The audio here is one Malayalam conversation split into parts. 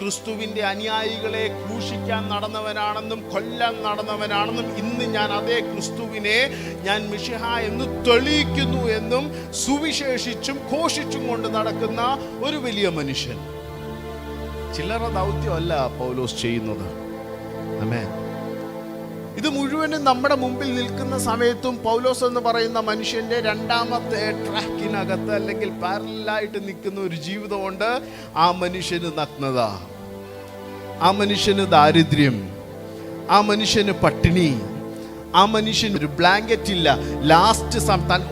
ക്രിസ്തുവിൻ്റെ അനുയായികളെ ക്രൂശിക്കാൻ നടന്നവനാണെന്നും കൊല്ലാൻ നടന്നവനാണെന്നും ഇന്ന് ഞാൻ അതേ ക്രിസ്തുവിനെ ഞാൻ മിശിഹ എന്ന് തെളിയിക്കുന്നു എന്നും സുവിശേഷിച്ചും ഘോഷിച്ചും കൊണ്ട് നടക്കുന്ന ഒരു വലിയ മനുഷ്യൻ. ചില്ലറ ദൗത്യമല്ല പൗലോസ് ചെയ്യുന്നത്. ആമേൻ. ഇത് മുഴുവനും നമ്മുടെ മുമ്പിൽ നിൽക്കുന്ന സമയത്തും പൗലോസ് എന്ന് പറയുന്ന മനുഷ്യന്റെ രണ്ടാമത്തെ ട്രാക്കിനകത്ത് അല്ലെങ്കിൽ പാരലായിട്ട് നിൽക്കുന്ന ഒരു ജീവിതമുണ്ട്. ആ മനുഷ്യന് നഗ്നത, ആ മനുഷ്യന് ദാരിദ്ര്യം, ആ മനുഷ്യന് പട്ടിണി, ആ മനുഷ്യന് ഒരു ബ്ലാങ്കറ്റ് ഇല്ല. ലാസ്റ്റ്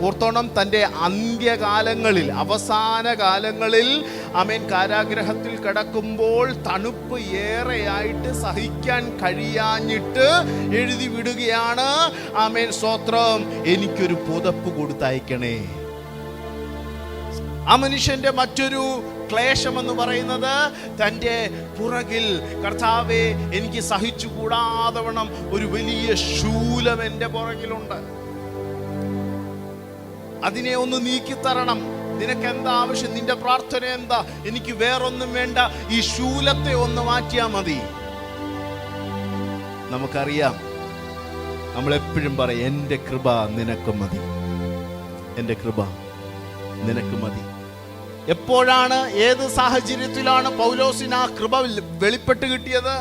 ഓർത്തോണം, തൻ്റെ അന്ത്യകാലങ്ങളിൽ, അവസാന കാലങ്ങളിൽ ആമേൻ കാരാഗ്രഹത്തിൽ കിടക്കുമ്പോൾ തണുപ്പ് ഏറെയായിട്ട് സഹിക്കാൻ കഴിയാഞ്ഞിട്ട് എഴുതി വിടുകയാണ്, ആമേൻ സ്തോത്രം, എനിക്കൊരു പുതപ്പ് കൊടുത്തയക്കണേ. ആ മനുഷ്യന്റെ മറ്റൊരു ക്ലേശമെന്ന് പറയുന്നത് തൻ്റെ പുറകിൽ, കർത്താവേ എനിക്ക് സഹിച്ചുകൂടാതവണ്ണം ഒരു വലിയ ശൂലം എൻ്റെ പുറകിലുണ്ട്, അതിനെ ഒന്ന് നീക്കിത്തരണം. നിനക്കെന്താ ആവശ്യം? നിന്റെ പ്രാർത്ഥന എന്താ? എനിക്ക് വേറൊന്നും വേണ്ട, ഈ ശൂലത്തെ ഒന്ന് മാറ്റിയാൽ മതി. നമുക്കറിയാം, നമ്മളെപ്പോഴും പറയും, എൻ്റെ കൃപ നിനക്ക് മതി, എൻ്റെ കൃപ നിനക്ക് മതി. എപ്പോഴാണ്, ഏത് സാഹചര്യത്തിലാണ് പൗലോസിന് ആ കൃപ വെളിപ്പെട്ട് കിട്ടിയത്?